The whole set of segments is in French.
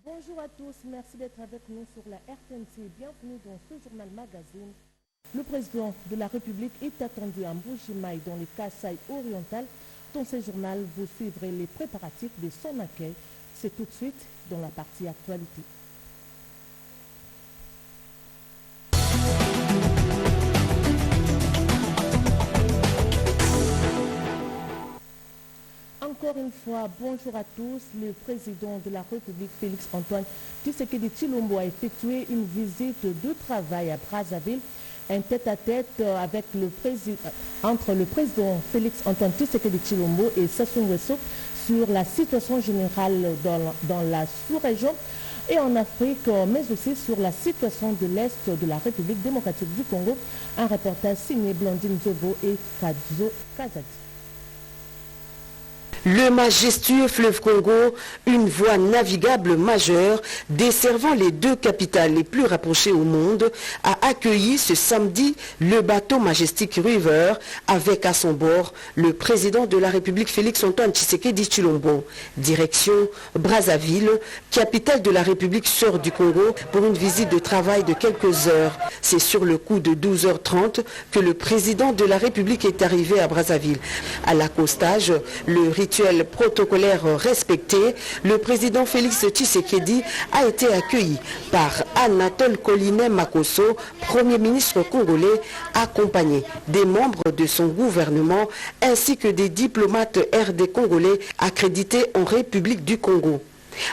Bonjour à tous, merci d'être avec nous sur la RTNC. Bienvenue dans ce journal magazine. Le président de la République est attendu à Mbuji-Mayi dans le Kasaï oriental. Dans ce journal, vous suivrez les préparatifs de son accueil. C'est tout de suite dans la partie actualité. Encore une fois, bonjour à tous. Le président de la République, Félix Antoine Tshisekedi Tshilombo, a effectué une visite de travail à Brazzaville. Un tête-à-tête entre le président Félix Antoine Tshisekedi Tshilombo et Sassou Nguesso sur la situation générale dans la sous-région et en Afrique, mais aussi sur la situation de l'Est de la République démocratique du Congo. Un reportage signé Blandine Zobo et Kadzo Kazadi. Le majestueux fleuve Congo, une voie navigable majeure desservant les deux capitales les plus rapprochées au monde, a accueilli ce samedi le bateau Majestic River avec à son bord le président de la République Félix Antoine Tshisekedi Tshilombo. Direction Brazzaville, capitale de la République sœur du Congo, pour une visite de travail de quelques heures. C'est sur le coup de 12h30 que le président de la République est arrivé à Brazzaville. À l'accostage, le rituel protocolaire respecté, le président Félix Tshisekedi a été accueilli par Anatole Colinet Makosso, Premier ministre congolais, accompagné des membres de son gouvernement ainsi que des diplomates RD congolais accrédités en République du Congo.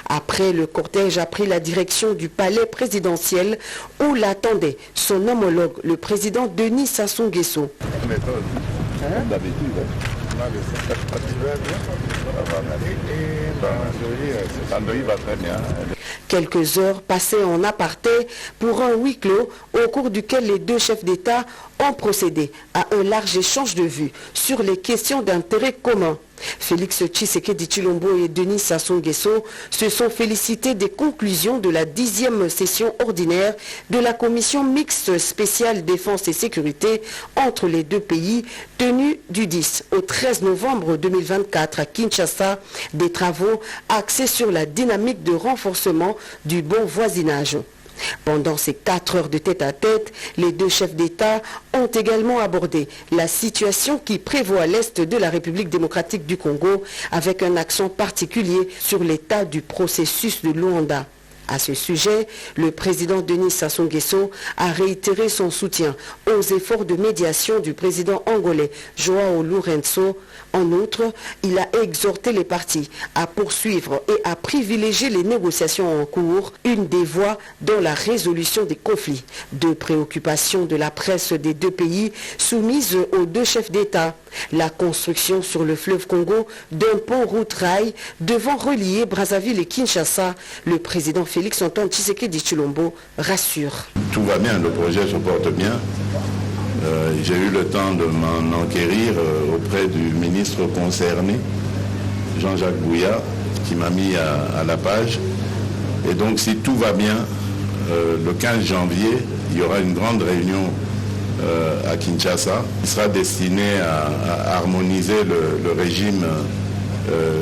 Après, le cortège a pris la direction du palais présidentiel où l'attendait son homologue, le président Denis Sassou Nguesso. Quelques heures passées en aparté pour un huis clos au cours duquel les deux chefs d'État ont procédé à un large échange de vues sur les questions d'intérêt commun. Félix Tshisekedi Tshilombo et Denis Sassou Nguesso se sont félicités des conclusions de la 10e session ordinaire de la commission mixte spéciale défense et sécurité entre les deux pays, tenue du 10 au 13 novembre 2024 à Kinshasa, des travaux axés sur la dynamique de renforcement du bon voisinage. Pendant ces 4 heures de tête-à-tête, les deux chefs d'État ont également abordé la situation qui prévaut à l'est de la République démocratique du Congo, avec un accent particulier sur l'état du processus de Luanda. À ce sujet, le président Denis Sassou Nguesso a réitéré son soutien aux efforts de médiation du président angolais João Lourenço. En outre, il a exhorté les parties à poursuivre et à privilégier les négociations en cours, une des voies dans la résolution des conflits. Deux préoccupations de la presse des deux pays soumises aux deux chefs d'État. La construction sur le fleuve Congo d'un pont route-rail devant relier Brazzaville et Kinshasa. Le président Félix Antoine Tshisekedi Tshilombo rassure. Tout va bien, le projet se porte bien. J'ai eu le temps de m'en enquérir auprès du ministre concerné, Jean-Jacques Bouya, qui m'a mis à la page. Et donc si tout va bien, le 15 janvier, il y aura une grande réunion à Kinshasa, qui sera destinée à harmoniser le régime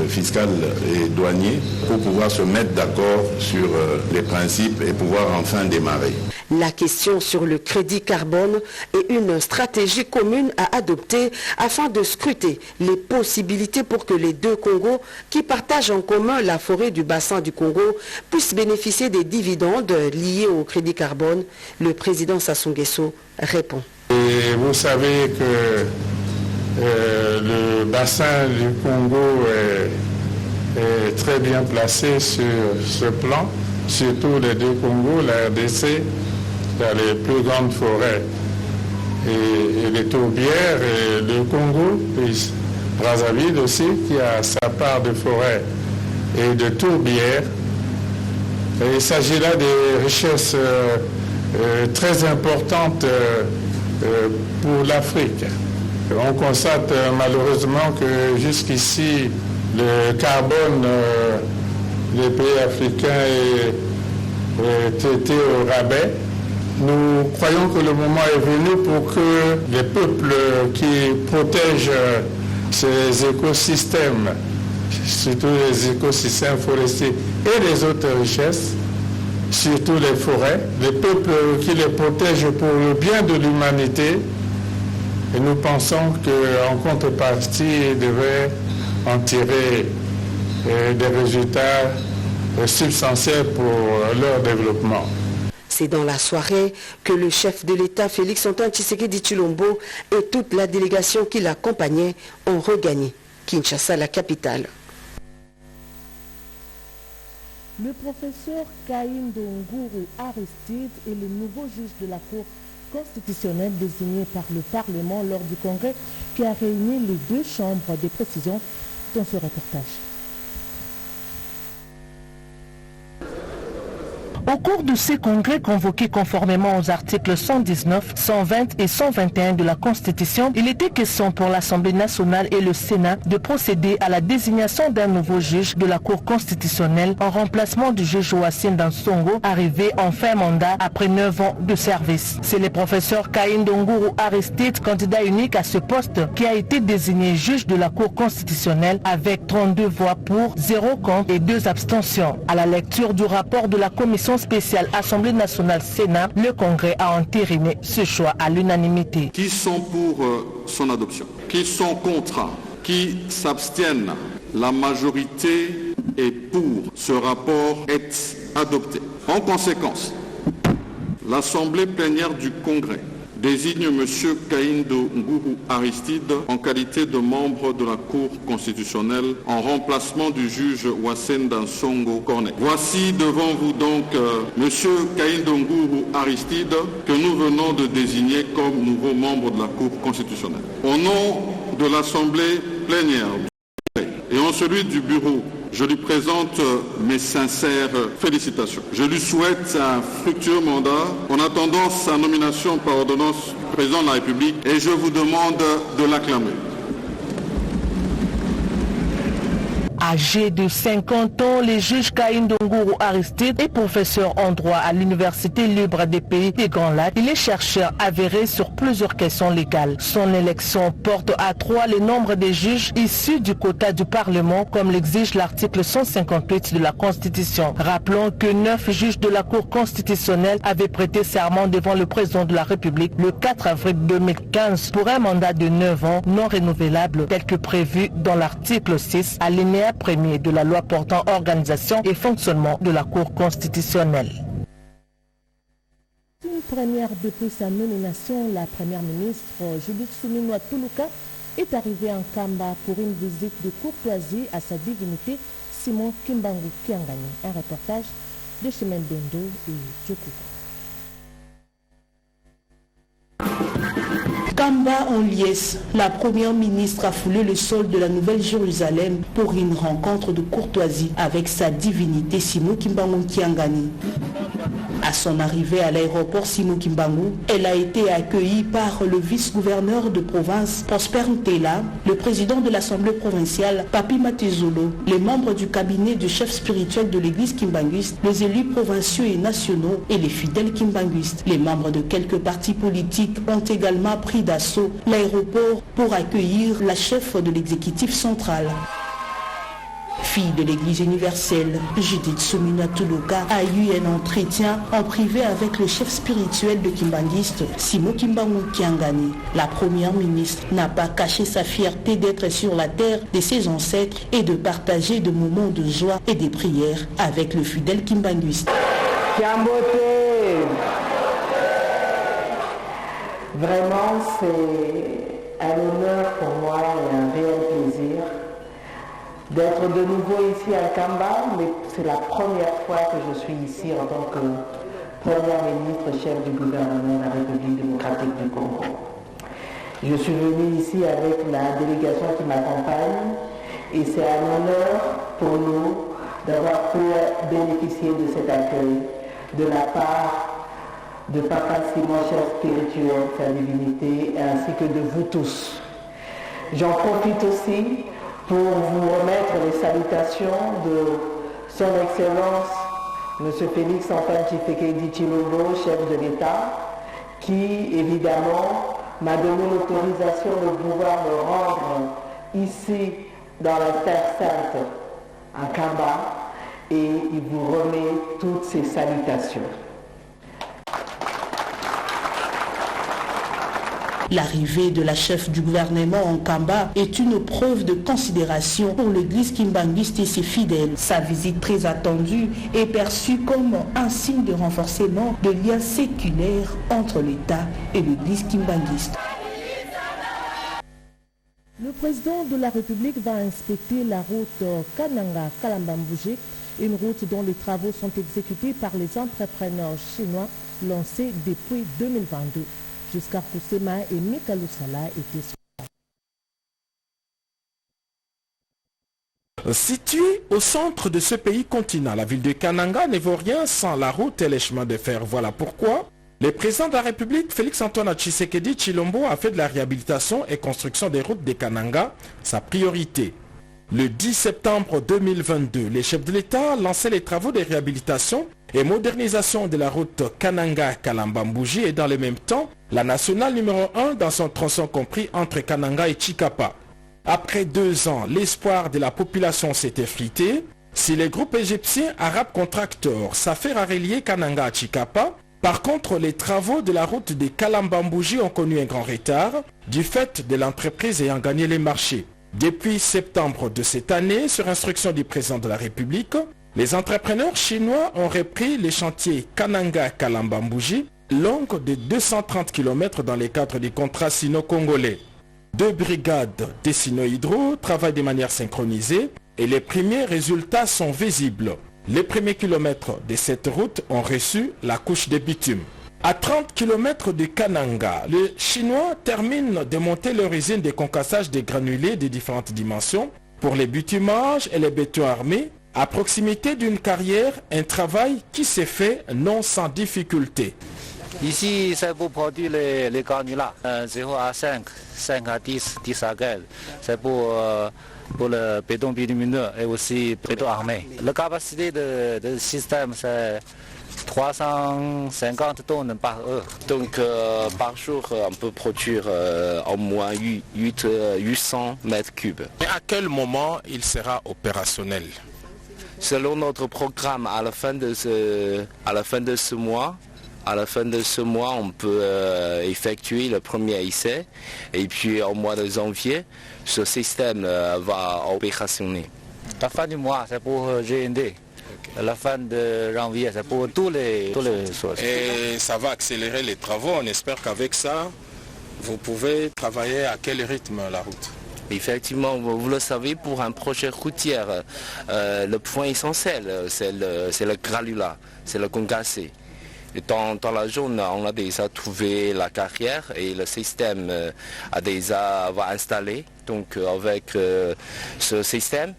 fiscal et douanier pour pouvoir se mettre d'accord sur les principes et pouvoir enfin démarrer. La question sur le crédit carbone et une stratégie commune à adopter afin de scruter les possibilités pour que les deux Congos, qui partagent en commun la forêt du bassin du Congo, puissent bénéficier des dividendes liés au crédit carbone. Le président Sassou Nguesso répond. Et vous savez que le bassin du Congo est très bien placé sur ce plan, surtout les deux Congos, la RDC, qui a les plus grandes forêts, et les tourbières, et le Congo, puis Brazzaville aussi, qui a sa part de forêt et de tourbières. Et il s'agit là des richesses très importantes pour l'Afrique. On constate malheureusement que jusqu'ici, le carbone des pays africains est traité au rabais. Nous croyons que le moment est venu pour que les peuples qui protègent ces écosystèmes, surtout les écosystèmes forestiers et les autres richesses, surtout les forêts, les peuples qui les protègent pour le bien de l'humanité. Et nous pensons qu'en contrepartie, ils devraient en tirer des résultats substantiels pour leur développement. C'est dans la soirée que le chef de l'État, Félix Antoine Tshisekedi Tshilombo, et toute la délégation qui l'accompagnait ont regagné Kinshasa, la capitale. Le professeur Kaindo Nguru Aristide est le nouveau juge de la Cour constitutionnelle désigné par le Parlement lors du congrès qui a réuni les deux chambres. Des précisions dans ce reportage. Au cours de ces congrès convoqués conformément aux articles 119, 120 et 121 de la Constitution, il était question pour l'Assemblée nationale et le Sénat de procéder à la désignation d'un nouveau juge de la Cour constitutionnelle en remplacement du juge Ouassine Dansongo, arrivé en fin mandat après 9 ans de service. C'est le professeur Kaindo Nguru Aristide, candidat unique à ce poste, qui a été désigné juge de la Cour constitutionnelle avec 32 voix pour, 0 contre et 2 abstentions. À la lecture du rapport de la commission spéciale Assemblée nationale Sénat, le Congrès a entériné ce choix à l'unanimité. Qui sont pour son adoption? Qui sont contre? Qui s'abstiennent? La majorité est pour. Ce rapport est adopté. En conséquence, l'Assemblée plénière du Congrès désigne M. Kaindo Nguru Aristide en qualité de membre de la Cour constitutionnelle en remplacement du juge Ouassine Dansongo Cornet. Voici devant vous donc M. Kaindo Nguru Aristide que nous venons de désigner comme nouveau membre de la Cour constitutionnelle. Au nom de l'Assemblée plénière du Congrès et en celui du bureau, je lui présente mes sincères félicitations. Je lui souhaite un fructueux mandat en attendant sa nomination par ordonnance du président de la République et je vous demande de l'acclamer. Âgé de 50 ans, le juge Kaindo Nguru Aristide est professeur en droit à l'Université libre des pays des Grands Lacs. Il est chercheur avéré sur plusieurs questions légales. Son élection porte à 3 le nombre des juges issus du quota du Parlement, comme l'exige l'article 158 de la Constitution. Rappelons que 9 juges de la Cour constitutionnelle avaient prêté serment devant le président de la République le 4 avril 2015 pour un mandat de 9 ans non renouvelable tel que prévu dans l'article 6 alinéa 1er de la loi portant organisation et fonctionnement de la Cour constitutionnelle. Une première depuis sa nomination, la première ministre Judith Suminwa Tuluka est arrivée en Kamba pour une visite de courtoisie à sa divinité Simon Kimbangu Kiangani. Un reportage de Chemin Bendo et Djokou. Kamba en liesse, la première ministre a foulé le sol de la Nouvelle-Jérusalem pour une rencontre de courtoisie avec sa divinité Simon Kimbangu Kiangani. À son arrivée à l'aéroport Simon Kimbangu, elle a été accueillie par le vice-gouverneur de province Prosper Ntela, le président de l'Assemblée provinciale Papi Matezolo, les membres du cabinet du chef spirituel de l'église kimbanguiste, les élus provinciaux et nationaux et les fidèles kimbanguistes. Les membres de quelques partis politiques ont également pris d'assaut l'aéroport pour accueillir la chef de l'exécutif central. Fille de l'église universelle, Judith Suminwa Tuluka a eu un entretien en privé avec le chef spirituel de Kimbanguiste, Simon Kimbangu Kiangani. La première ministre n'a pas caché sa fierté d'être sur la terre de ses ancêtres et de partager des moments de joie et des prières avec le fidèle Kimbanguiste. Vraiment, c'est un honneur pour moi et un réel plaisir d'être de nouveau ici à Kamba, mais c'est la première fois que je suis ici en tant que première ministre chef du gouvernement de la République démocratique du Congo. Je suis venu ici avec la délégation qui m'accompagne et c'est un honneur pour nous d'avoir pu bénéficier de cet accueil de la part de Papa Simon, chef spirituel, sa divinité, ainsi que de vous tous. J'en profite aussi pour vous remettre les salutations de son Excellence, M. Félix Antoine Tshisekedi Tshilombo, chef de l'État, qui évidemment m'a donné l'autorisation de pouvoir me rendre ici dans la Terre Sainte, à Kamba, et il vous remet toutes ses salutations. L'arrivée de la chef du gouvernement en Kamba est une preuve de considération pour l'église kimbanguiste et ses fidèles. Sa visite très attendue est perçue comme un signe de renforcement de liens séculaires entre l'État et l'église kimbanguiste. Le président de la République va inspecter la route Kananga-Kalambambouji, une route dont les travaux sont exécutés par les entrepreneurs chinois lancés depuis 2022. Jusqu'à Kusema et Mikalu Sala étaient sur place. Située au centre de ce pays continent, la ville de Kananga ne vaut rien sans la route et les chemins de fer. Voilà pourquoi le président de la République, Félix-Antoine Tshisekedi Tshilombo, a fait de la réhabilitation et construction des routes de Kananga sa priorité. Le 10 septembre 2022, les chefs de l'État lançaient les travaux de réhabilitation et modernisation de la route Kananga-Kalambambouji et dans le même temps, la nationale numéro 1 dans son tronçon compris entre Kananga et Chikapa. Après 2 ans, l'espoir de la population s'est effrité. Si les groupes égyptiens Arab Contractors s'affairent à relier Kananga à Chikapa, par contre, les travaux de la route de Kalambambouji ont connu un grand retard du fait de l'entreprise ayant gagné les marchés. Depuis septembre de cette année, sur instruction du président de la République, les entrepreneurs chinois ont repris les chantiers Kananga-Kalambambouji, longue de 230 km dans le cadre du contrat sino-congolais. 2 brigades des Sino-Hydro travaillent de manière synchronisée et les premiers résultats sont visibles. Les premiers kilomètres de cette route ont reçu la couche de bitume. À 30 km de Kananga, les Chinois terminent de monter leur usine de concassage des granulés de différentes dimensions pour les bitumages et les bétons armés. À proximité d'une carrière, un travail qui s'est fait non sans difficulté. Ici, c'est pour produire les granulats, 0 à 5, 5 à 10, 10 à 15. C'est pour le béton bitumineux et aussi béton armé. La capacité de système, c'est 350 tonnes par heure. Donc par jour, on peut produire au moins 800 mètres cubes. Mais à quel moment il sera opérationnel? Selon notre programme, à la fin de ce mois, on peut effectuer le premier essai et puis au mois de janvier, ce système va opérationner. La fin du mois, c'est pour GND. La fin de janvier, c'est pour tous les sources. Et ça va accélérer les travaux. On espère qu'avec ça, vous pouvez travailler à quel rythme la route? Effectivement, vous le savez, pour un projet routier, le point essentiel, c'est le granulat, c'est le concassé. Dans la zone, on a déjà trouvé la carrière et le système a déjà installé. Donc avec ce système,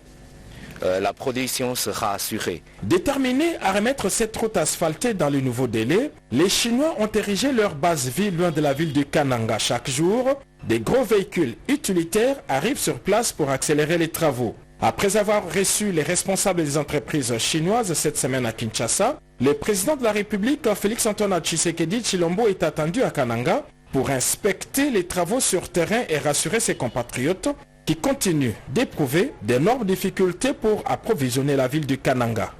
la production sera assurée. Déterminés à remettre cette route asphaltée dans le nouveau délai, les Chinois ont érigé leur base vie loin de la ville de Kananga. Chaque jour, des gros véhicules utilitaires arrivent sur place pour accélérer les travaux. Après avoir reçu les responsables des entreprises chinoises cette semaine à Kinshasa, le président de la République, Félix-Antoine Tshisekedi Tshilombo, est attendu à Kananga pour inspecter les travaux sur terrain et rassurer ses compatriotes qui continuent d'éprouver d'énormes difficultés pour approvisionner la ville de Kananga.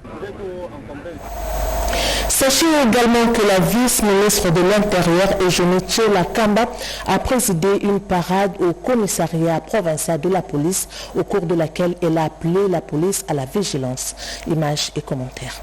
Sachez également que la vice-ministre de l'Intérieur, Eugénie Lakamba, a présidé une parade au commissariat provincial de la police, au cours de laquelle elle a appelé la police à la vigilance. Images et commentaires.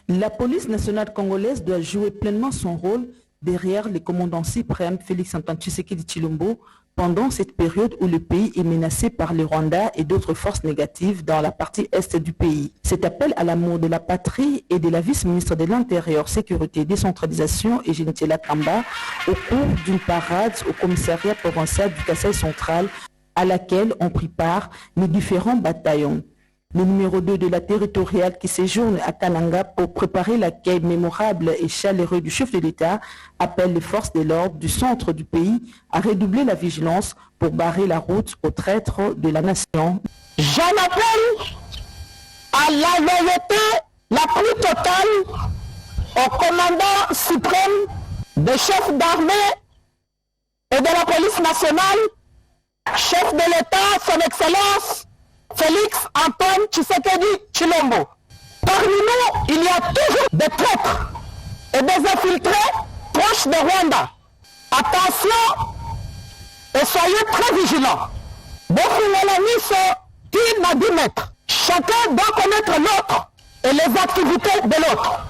La police nationale congolaise doit jouer pleinement son rôle derrière le commandant suprême Félix-Antoine Tshisekedi Tshilombo pendant cette période où le pays est menacé par le Rwanda et d'autres forces négatives dans la partie est du pays. Cet appel à l'amour de la patrie et de la vice-ministre de l'Intérieur, Sécurité et Décentralisation, Eugénie Lakamba, au cours d'une parade au commissariat provincial du Kasaï central, à laquelle ont pris part les différents bataillons. Le numéro 2 de la territoriale qui séjourne à Kananga pour préparer l'accueil mémorable et chaleureux du chef de l'État appelle les forces de l'ordre du centre du pays à redoubler la vigilance pour barrer la route aux traîtres de la nation. J'en appelle à la loyauté la plus totale au commandant suprême des chefs d'armée et de la police nationale, chef de l'État, son Excellence, Félix Antoine Tshisekedi Tshilombo. Parmi nous, il y a toujours des traîtres et des infiltrés proches de Rwanda. Attention et soyez très vigilants. Chacun doit connaître l'autre et les activités de l'autre.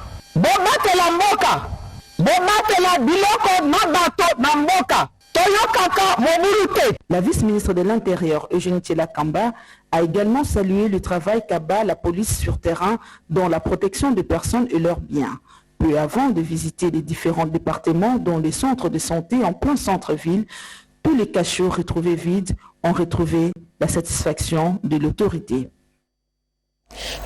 La vice-ministre de l'Intérieur, Eugénie Kamba, a également salué le travail qu'a la police sur terrain dans la protection des personnes et leurs biens. Peu avant de visiter les différents départements, dont les centres de santé en plein centre-ville, tous les cachots retrouvés vides ont retrouvé la satisfaction de l'autorité.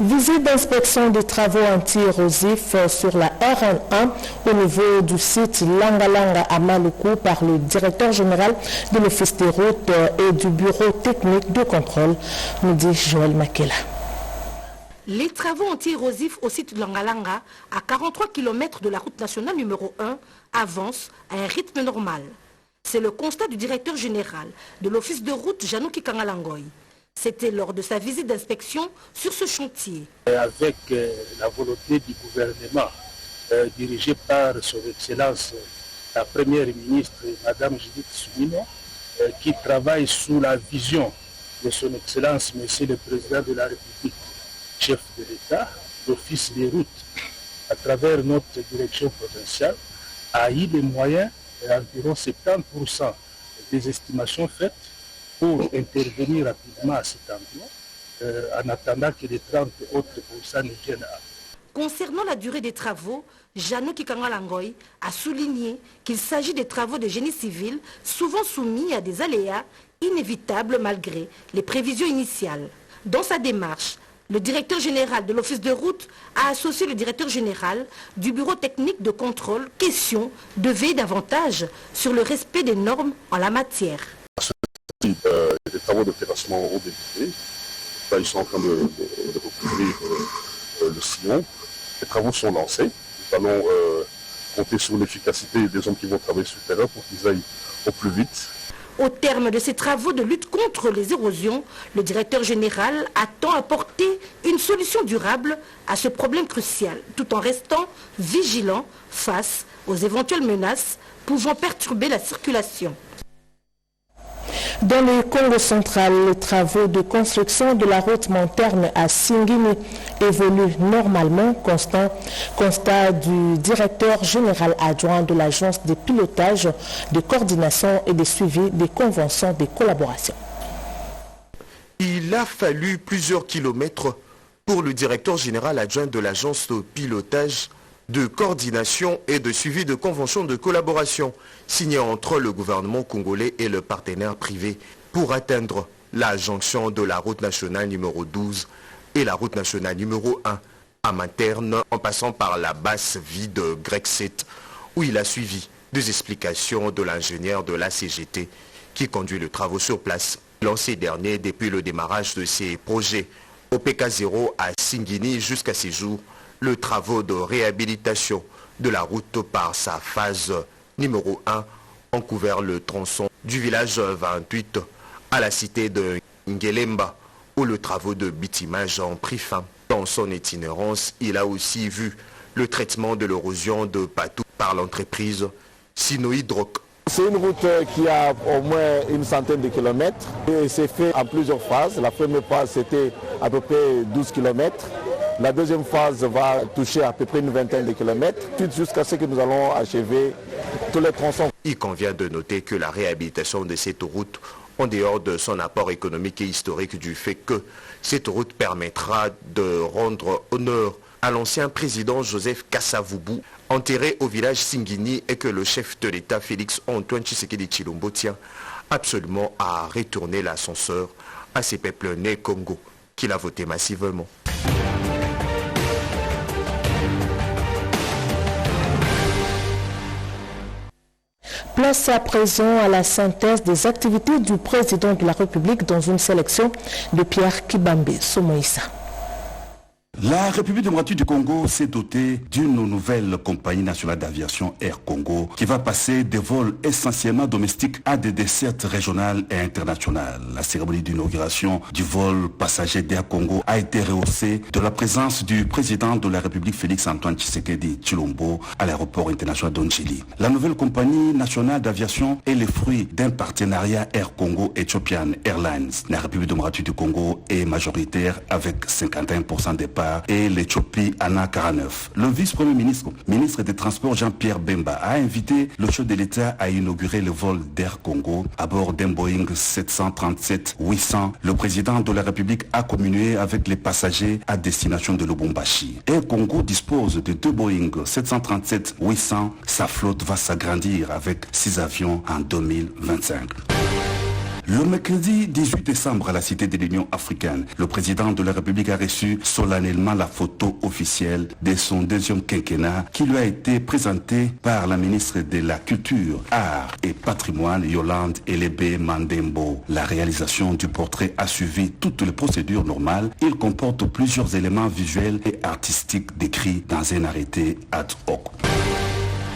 Visite d'inspection des travaux anti-érosifs sur la RN1 au niveau du site Langalanga à Maluku par le directeur général de l'Office des routes et du bureau technique de contrôle, nous dit Joël Makela. Les travaux anti-érosifs au site Langalanga, à 43 km de la route nationale numéro 1, avancent à un rythme normal. C'est le constat du directeur général de l'Office de route, Janouki Kangalangoy. C'était lors de sa visite d'inspection sur ce chantier. Avec la volonté du gouvernement, dirigé par son Excellence, la Première ministre, Madame Judith Suminwa, qui travaille sous la vision de son Excellence, Monsieur le Président de la République, chef de l'État, l'Office des routes, à travers notre direction provinciale, a eu les moyens, environ 70% des estimations faites, pour intervenir rapidement à cet endroit, en attendant que les 30 autres pourcents ne viennent à. Concernant la durée des travaux, Janouki Kangalangoy a souligné qu'il s'agit des travaux de génie civil, souvent soumis à des aléas inévitables malgré les prévisions initiales. Dans sa démarche, le directeur général de l'Office de route a associé le directeur général du bureau technique de contrôle, question de veiller davantage sur le respect des normes en la matière. Les travaux de terrassement ont débuté. Là, ils sont en train de recouvrir le sillon. Les travaux sont lancés. Nous allons compter sur l'efficacité des hommes qui vont travailler sur le terrain pour qu'ils aillent au plus vite. Au terme de ces travaux de lutte contre les érosions, le directeur général attend apporter une solution durable à ce problème crucial, tout en restant vigilant face aux éventuelles menaces pouvant perturber la circulation. Dans le Congo central, les travaux de construction de la route Monterne à Singini évoluent normalement, constat du directeur général adjoint de l'agence de pilotage, de coordination et de suivi des conventions de collaboration. Il a fallu plusieurs kilomètres pour le directeur général adjoint de l'agence de pilotage, de coordination et de suivi de conventions de collaboration signées entre le gouvernement congolais et le partenaire privé pour atteindre la jonction de la route nationale numéro 12 et la route nationale numéro 1 à Monterne en passant par la basse vie de Grexet où il a suivi des explications de l'ingénieur de la CGT qui conduit le travaux sur place. Lancé dernier depuis le démarrage de ces projets au PK0 à Singini jusqu'à ces jours, le travaux de réhabilitation de la route par sa phase numéro 1 ont couvert le tronçon du village 28 à la cité de Ngelemba où le travaux de bitumage ont pris fin. Dans son itinérance, il a aussi vu le traitement de l'érosion de Patou par l'entreprise Sinohydroc. C'est une route qui a au moins une centaine de kilomètres et c'est fait en plusieurs phases. La première phase c'était à peu près 12 kilomètres. La deuxième phase va toucher à peu près une vingtaine de kilomètres, jusqu'à ce que nous allons achever tous les tronçons. Il convient de noter que la réhabilitation de cette route, en dehors de son apport économique et historique du fait que cette route permettra de rendre honneur à l'ancien président Joseph Kasavubu, enterré au village Singini, et que le chef de l'État Félix Antoine Tshisekedi Tshilombo tient absolument à retourner l'ascenseur à ces peuples nés Congo qu'il a voté massivement. Place à présent à la synthèse des activités du président de la République dans une sélection de Pierre Kibambe Somoïsa. La République démocratique du Congo s'est dotée d'une nouvelle compagnie nationale d'aviation Air Congo qui va passer des vols essentiellement domestiques à des dessertes régionales et internationales. La cérémonie d'inauguration du vol passager d'Air Congo a été rehaussée de la présence du président de la République Félix-Antoine Tshisekedi Tshilombo à l'aéroport international d'Ondjili. La nouvelle compagnie nationale d'aviation est le fruit d'un partenariat Air Congo Ethiopian Airlines. La République démocratique du Congo est majoritaire avec 51% des parts et l'Éthiopie en a 49. Le vice-premier ministre des Transports Jean-Pierre Bemba a invité le chef de l'État à inaugurer le vol d'Air Congo à bord d'un Boeing 737-800. Le président de la République a communié avec les passagers à destination de Lubumbashi. Air Congo dispose de 2 Boeing 737-800. Sa flotte va s'agrandir avec 6 avions en 2025. Le mercredi 18 décembre à la Cité de l'Union africaine, le président de la République a reçu solennellement la photo officielle de son deuxième quinquennat qui lui a été présentée par la ministre de la Culture, Art et Patrimoine, Yolande Elébé Mandembo. La réalisation du portrait a suivi toutes les procédures normales. Il comporte plusieurs éléments visuels et artistiques décrits dans un arrêté ad hoc.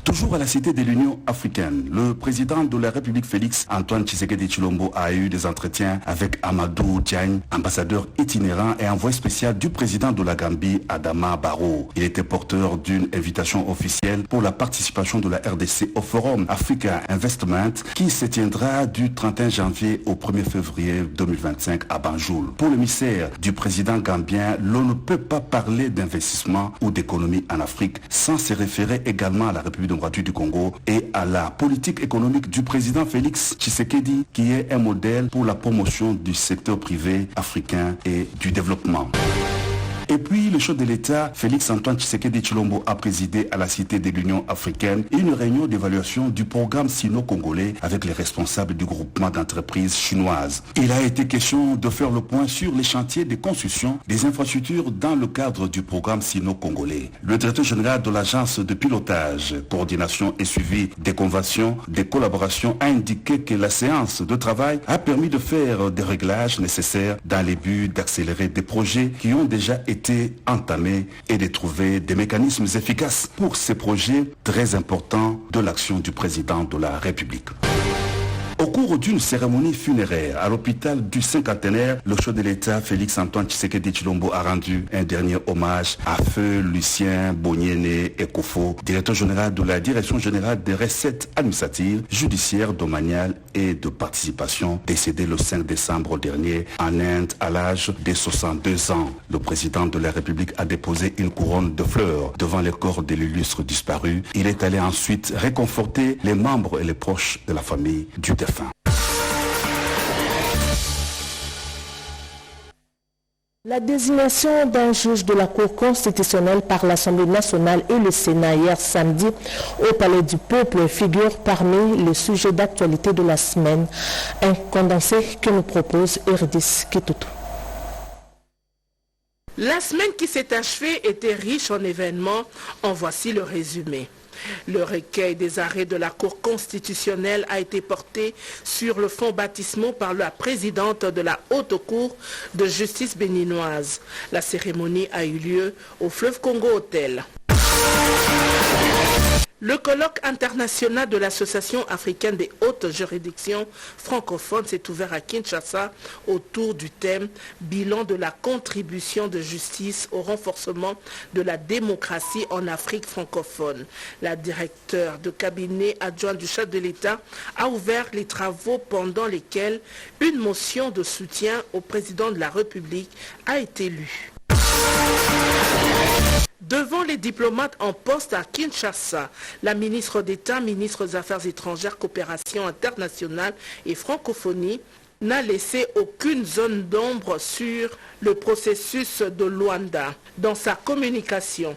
Toujours à la Cité de l'Union africaine, le président de la République Félix-Antoine Tshisekedi Tshilombo a eu des entretiens avec Amadou Diagne, ambassadeur itinérant et envoyé spécial du président de la Gambie, Adama Barrow. Il était porteur d'une invitation officielle pour la participation de la RDC au Forum Africa Investment qui se tiendra du 31 janvier au 1er février 2025 à Banjul. Pour le ministère du président gambien, l'on ne peut pas parler d'investissement ou d'économie en Afrique sans se référer également à la République démocratique du Congo et à la politique économique du président Félix Tshisekedi qui est un modèle pour la promotion du secteur privé africain et du développement. Et puis, le chef de l'État, Félix-Antoine Tshisekedi Tshilombo, a présidé à la Cité de l'Union africaine une réunion d'évaluation du programme sino-congolais avec les responsables du groupement d'entreprises chinoises. Il a été question de faire le point sur les chantiers de construction des infrastructures dans le cadre du programme sino-congolais. Le directeur général de l'agence de pilotage, coordination et suivi des conventions, des collaborations a indiqué que la séance de travail a permis de faire des réglages nécessaires dans les buts d'accélérer des projets qui ont déjà été entamés et de trouver des mécanismes efficaces pour ces projets très importants de l'action du président de la République. Au cours d'une cérémonie funéraire à l'hôpital du cinquantenaire, le chef de l'État Félix-Antoine Tshisekedi Tshilombo a rendu un dernier hommage à feu Lucien Boniene Ekofo, directeur général de la Direction générale des recettes administratives, judiciaires, domaniales et de participation, décédé le 5 décembre dernier en Inde à l'âge de 62 ans. Le président de la République a déposé une couronne de fleurs devant le corps de l'illustre disparu. Il est allé ensuite réconforter les membres et les proches de la famille du défunt. La désignation d'un juge de la Cour constitutionnelle par l'Assemblée nationale et le Sénat hier samedi au Palais du Peuple figure parmi les sujets d'actualité de la semaine. Un condensé que nous propose Eurydice Kitutu. La semaine qui s'est achevée était riche en événements. En voici le résumé. Le recueil des arrêts de la Cour constitutionnelle a été porté sur le fonds baptismaux par la présidente de la Haute Cour de justice béninoise. La cérémonie a eu lieu au Fleuve Congo Hotel. Le colloque international de l'Association africaine des hautes juridictions francophones s'est ouvert à Kinshasa autour du thème « Bilan de la contribution de justice au renforcement de la démocratie en Afrique francophone ». La directeure de cabinet adjointe du chef de l'État a ouvert les travaux pendant lesquels une motion de soutien au président de la République a été lue. Devant les diplomates en poste à Kinshasa, la ministre d'État, ministre des Affaires étrangères, coopération internationale et francophonie n'a laissé aucune zone d'ombre sur le processus de Luanda. Dans sa communication,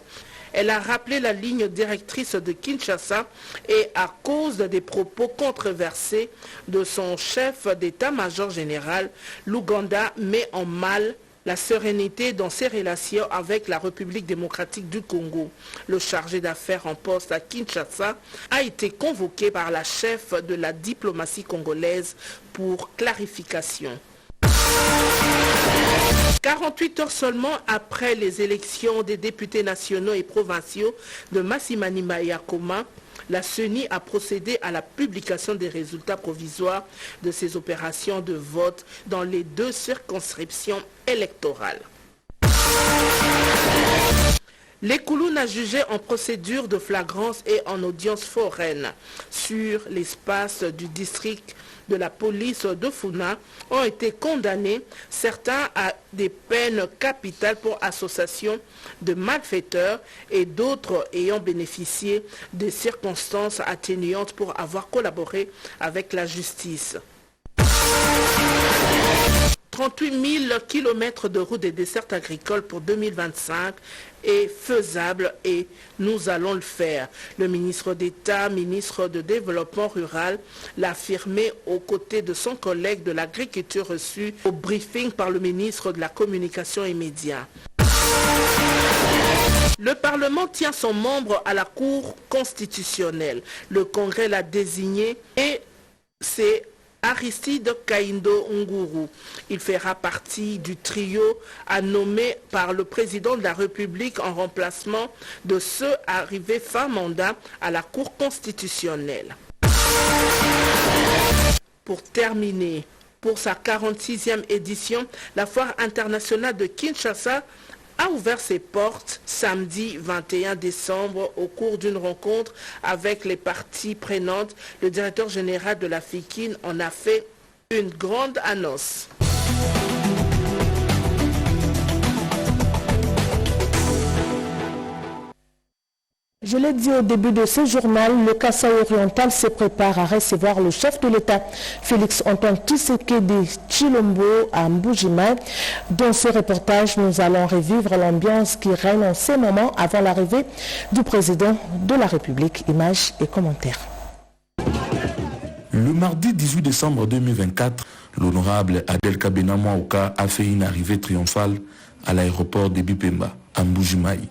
elle a rappelé la ligne directrice de Kinshasa et à cause des propos controversés de son chef d'état-major général, l'Ouganda met en mal la sérénité dans ses relations avec la République démocratique du Congo. Le chargé d'affaires en poste à Kinshasa a été convoqué par la chef de la diplomatie congolaise pour clarification. 48 heures seulement après les élections des députés nationaux et provinciaux de Massimani Yakoma, la CENI a procédé à la publication des résultats provisoires de ces opérations de vote dans les 2 circonscriptions électorales. Les Kouloun a jugé en procédure de flagrance et en audience foraine sur l'espace du district de la police de Funa ont été condamnés, certains à des peines capitales pour association de malfaiteurs et d'autres ayant bénéficié de circonstances atténuantes pour avoir collaboré avec la justice. 38 000 km de routes et dessertes agricoles pour 2025 est faisable et nous allons le faire. Le ministre d'État, ministre de Développement rural, l'a affirmé aux côtés de son collègue de l'agriculture reçu au briefing par le ministre de la Communication et Médias. Le Parlement tient son membre à la Cour constitutionnelle. Le Congrès l'a désigné et c'est Aristide Kaindo Nguru. Il fera partie du trio à nommer par le président de la République en remplacement de ceux arrivés fin mandat à la Cour constitutionnelle. Pour terminer, pour sa 46e édition, la Foire internationale de Kinshasa a ouvert ses portes samedi 21 décembre au cours d'une rencontre avec les parties prenantes. Le directeur général de la FICIN en a fait une grande annonce. Je l'ai dit au début de ce journal, le Kasaï oriental se prépare à recevoir le chef de l'État, Félix Antoine Tshisekedi Tshilombo à Mbuji-Mayi. Dans ce reportage, nous allons revivre l'ambiance qui règne en ces moments avant l'arrivée du président de la République. Images et commentaires. Le mardi 18 décembre 2024, l'honorable Adel Kabena Mwaoka a fait une arrivée triomphale à l'aéroport de Bipemba, à Mbuji-Mayi.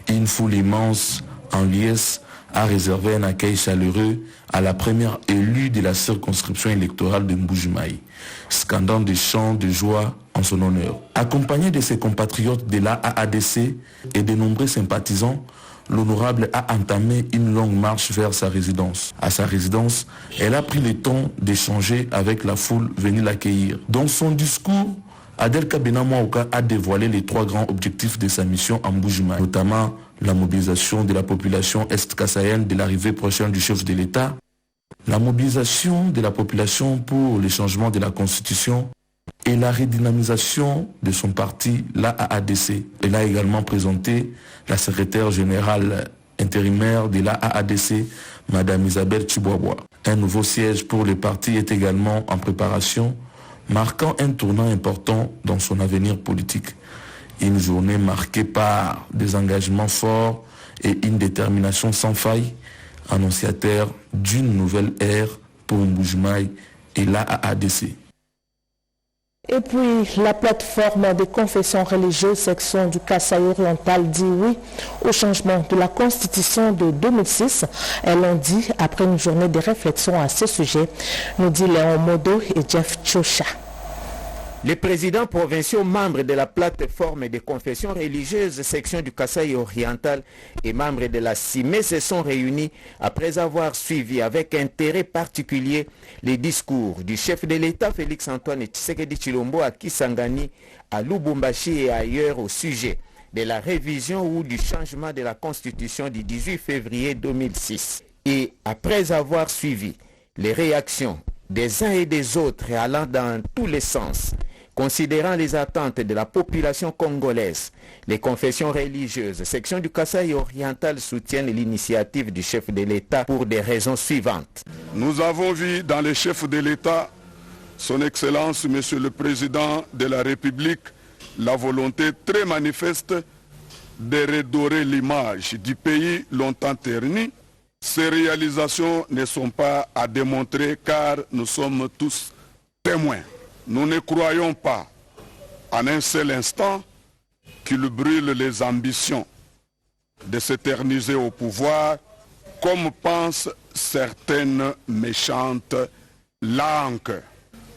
Une foule immense en liesse a réservé un accueil chaleureux à la première élue de la circonscription électorale de Mbuji-Mayi, scandant des chants de joie en son honneur. Accompagné de ses compatriotes de l'AADC et de nombreux sympathisants, l'honorable a entamé une longue marche vers sa résidence. À sa résidence, elle a pris le temps d'échanger avec la foule venue l'accueillir. Dans son discours, Adel Kabena Mwaoka a dévoilé les 3 grands objectifs de sa mission en Mbuji-Mayi, notamment la mobilisation de la population est-kassaïenne de l'arrivée prochaine du chef de l'État, la mobilisation de la population pour le changement de la Constitution et la redynamisation de son parti, l'AADC. Elle a également présenté la secrétaire générale intérimaire de l'AADC, Mme Isabelle Chiboabwa. Un nouveau siège pour le parti est également en préparation, marquant un tournant important dans son avenir politique. Une journée marquée par des engagements forts et une détermination sans faille, annonciateur d'une nouvelle ère pour Mbuji-Mayi et l'AADC. Et puis, la plateforme des confessions religieuses section du Kasaï oriental dit oui au changement de la Constitution de 2006. Elles l'ont dit après une journée de réflexion à ce sujet, nous dit Léon Modo et Jeff Tchoucha. Les présidents provinciaux membres de la plateforme des confessions religieuses section du Kasaï oriental et membres de la CIME se sont réunis après avoir suivi avec intérêt particulier les discours du chef de l'État Félix Antoine Tshisekedi Tshilombo à Kisangani, à Lubumbashi et ailleurs au sujet de la révision ou du changement de la Constitution du 18 février 2006. Et après avoir suivi les réactions des uns et des autres allant dans tous les sens, considérant les attentes de la population congolaise, les confessions religieuses section du Kasaï oriental soutiennent l'initiative du chef de l'État pour des raisons suivantes. Nous avons vu dans le chef de l'État, son Excellence, Monsieur le Président de la République, la volonté très manifeste de redorer l'image du pays longtemps terni. Ces réalisations ne sont pas à démontrer car nous sommes tous témoins. Nous ne croyons pas en un seul instant qu'il brûle les ambitions de s'éterniser au pouvoir comme pensent certaines méchantes langues.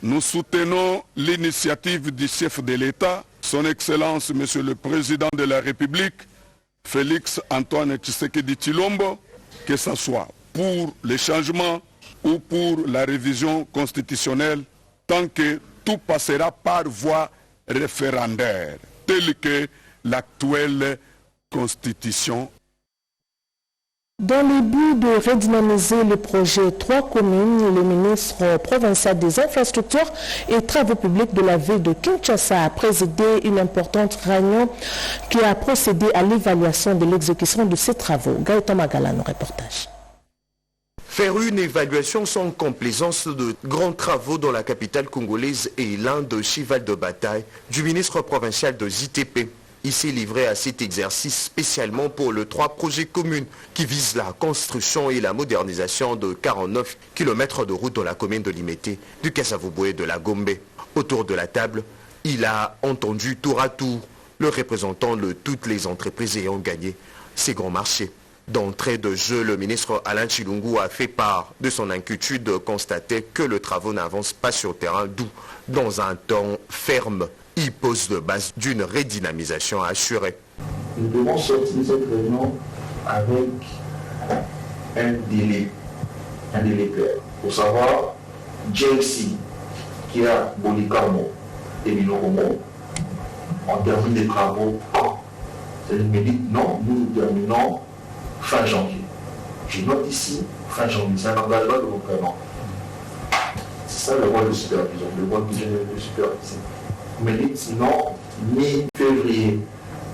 Nous soutenons l'initiative du chef de l'État Son Excellence, Monsieur le Président de la République, Félix Antoine Tshisekedi Tshilombo, que ce soit pour les changements ou pour la révision constitutionnelle, tant que tout passera par voie référendaire, telle que l'actuelle Constitution. Dans le but de redynamiser le projet 3 communes, le ministre provincial des infrastructures et travaux publics de la ville de Kinshasa a présidé une importante réunion qui a procédé à l'évaluation de l'exécution de ces travaux. Gaëtan Magalano, reportage. Faire une évaluation sans complaisance de grands travaux dans la capitale congolaise est l'un des cheval de bataille du ministre provincial de ZTP. Il s'est livré à cet exercice spécialement pour le 3 projets communs qui visent la construction et la modernisation de 49 km de route dans la commune de Limete, du Kasavubu et de la Gombe. Autour de la table, il a entendu tour à tour le représentant de toutes les entreprises ayant gagné ces grands marchés. D'entrée de jeu, le ministre Alain Tshilungu a fait part de son inquiétude de constater que le travaux n'avance pas sur le terrain, d'où, dans un temps ferme, il pose de base d'une redynamisation assurée. Nous devons sortir de cette réunion avec un délai clair. Pour savoir, JLC, qui a Bolicarmo et Minoromo, on termine les travaux quand? C'est-à-dire, me dit non, nous terminons fin janvier. Je note ici, fin janvier, c'est un engagement de mon paiement. C'est ça le rôle de supervision, le rôle de supervision. Mais sinon, mi-février,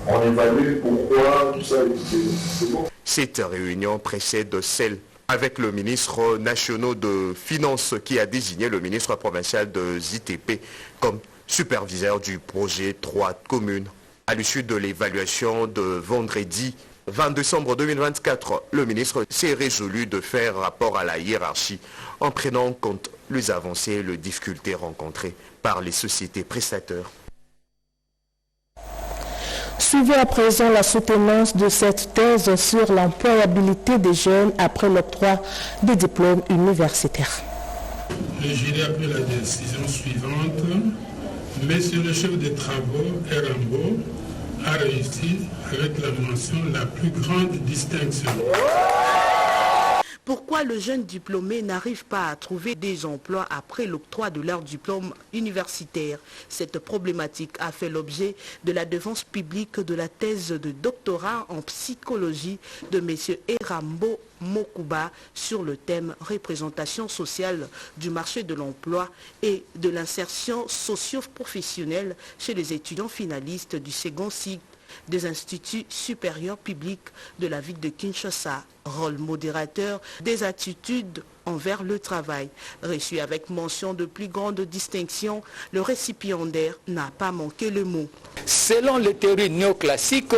on évalue pourquoi tout ça est bon. Cette réunion précède celle avec le ministre national de Finances qui a désigné le ministre provincial de ZTP comme superviseur du projet 3 communes. À l'issue de l'évaluation de vendredi 20 décembre 2024, le ministre s'est résolu de faire rapport à la hiérarchie en prenant en compte les avancées et les difficultés rencontrées par les sociétés prestateurs. Suivez à présent la soutenance de cette thèse sur l'employabilité des jeunes après l'octroi des diplômes universitaires. J'irai après la décision suivante. Monsieur le chef des travaux, Erambo, a réussi avec la mention la plus grande distinction. Pourquoi le jeune diplômé n'arrive pas à trouver des emplois après l'octroi de leur diplôme universitaire? Cette problématique a fait l'objet de la défense publique de la thèse de doctorat en psychologie de M. Erambo Mokuba sur le thème représentation sociale du marché de l'emploi et de l'insertion socio-professionnelle chez les étudiants finalistes du second cycle des instituts supérieurs publics de la ville de Kinshasa, rôle modérateur des attitudes envers le travail. Reçu avec mention de plus grande distinction, le récipiendaire n'a pas manqué le mot. Selon les théories néoclassiques,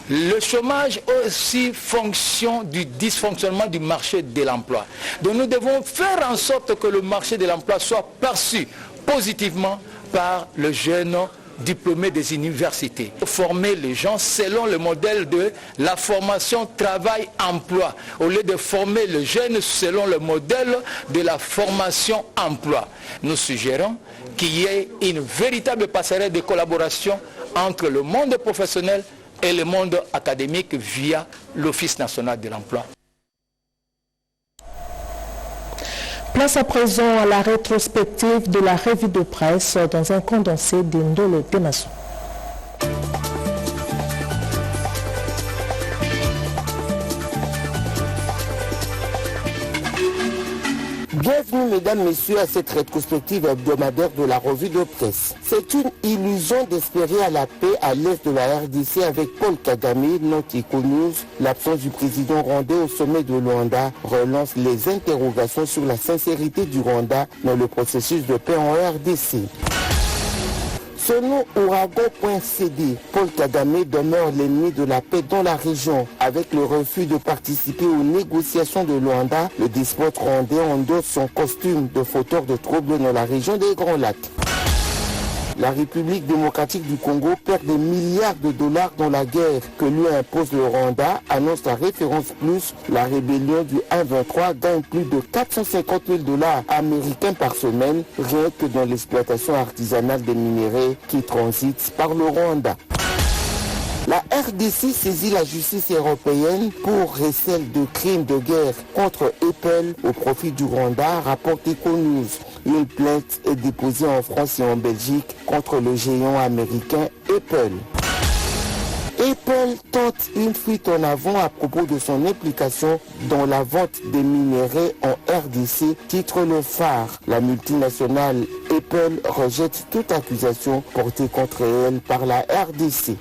le chômage est aussi fonction du dysfonctionnement du marché de l'emploi. Donc nous devons faire en sorte que le marché de l'emploi soit perçu positivement par le jeune diplômés des universités. Former les gens selon le modèle de la formation travail-emploi, au lieu de former les jeunes selon le modèle de la formation-emploi. Nous suggérons qu'il y ait une véritable passerelle de collaboration entre le monde professionnel et le monde académique via l'Office national de l'emploi. Place à présent à la rétrospective de la revue de presse dans un condensé d'Indolo Temasso. Bienvenue mesdames, messieurs à cette rétrospective hebdomadaire de la revue de presse. C'est une illusion d'espérer à la paix à l'est de la RDC avec Paul Kagame, not Econews. L'absence du président rwandais au sommet de Luanda relance les interrogations sur la sincérité du Rwanda dans le processus de paix en RDC. Selon Ouragan.cd, Paul Kagame demeure l'ennemi de la paix dans la région. Avec le refus de participer aux négociations de Luanda, le despote rwandais endosse son costume de fauteur de troubles dans la région des Grands Lacs. La République démocratique du Congo perd des milliards de dollars dans la guerre que lui impose le Rwanda, annonce la référence plus. La rébellion du 1-23 gagne plus de 450 000 dollars américains par semaine, rien que dans l'exploitation artisanale des minéraux qui transitent par le Rwanda. La RDC saisit la justice européenne pour recel de crimes de guerre contre Apple au profit du Rwanda, rapporte Econews. Une plainte est déposée en France et en Belgique contre le géant américain Apple. Apple tente une fuite en avant à propos de son implication dans la vente des minéraux en RDC, titre Le Phare. La multinationale Apple rejette toute accusation portée contre elle par la RDC.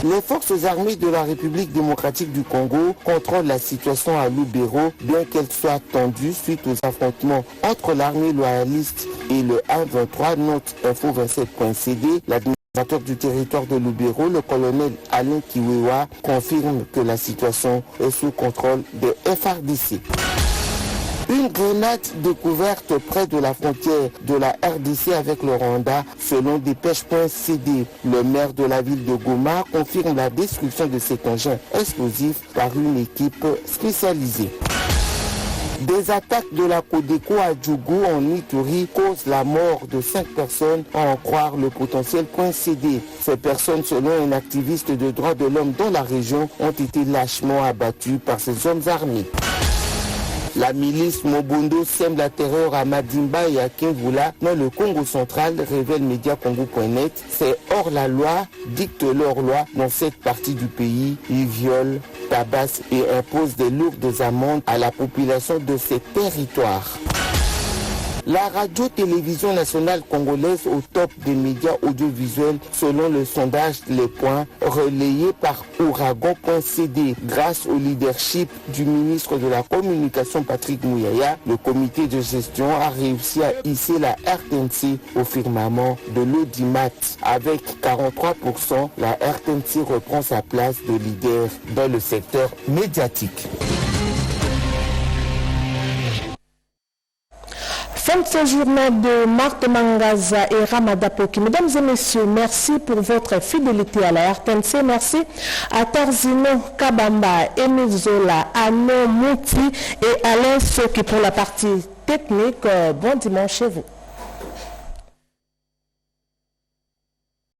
Les forces armées de la République démocratique du Congo contrôlent la situation à Lubero, bien qu'elle soit tendue suite aux affrontements entre l'armée loyaliste et le 1-23, note info27.cd. L'administrateur du territoire de Lubero, le colonel Alain Kiwewa, confirme que la situation est sous contrôle des FARDC. Une grenade découverte près de la frontière de la RDC avec le Rwanda, selon dépêche.cd. Le maire de la ville de Goma confirme la destruction de cet engin explosif par une équipe spécialisée. Des attaques de la Codeco à Djougou en Ituri causent la mort de 5 personnes, à en croire le potentiel.cd. Ces personnes, selon un activiste de droits de l'homme dans la région, ont été lâchement abattues par ces hommes armés. La milice Mobondo sème la terreur à Madimba et à Kinvula dans le Congo central, révèle Mediacongo.net. C'est hors la loi, dicte leur loi dans cette partie du pays. Ils violent, tabassent et imposent des lourdes amendes à la population de ces territoires. La radio-télévision nationale congolaise au top des médias audiovisuels selon le sondage Les Points relayé par Ouragan.cd. Grâce au leadership du ministre de la Communication Patrick Mouyaya, le comité de gestion a réussi à hisser la RTNC au firmament de l'audimat. Avec 43%, la RTNC reprend sa place de leader dans le secteur médiatique. Fin de ce journal de Marthe Mangaza et Ramada Poki. Mesdames et messieurs, merci pour votre fidélité à la RTNC. Merci à Tarzino Kabamba, Émile Zola, Anno Mouti et Alain Soki pour la partie technique. Bon dimanche chez vous.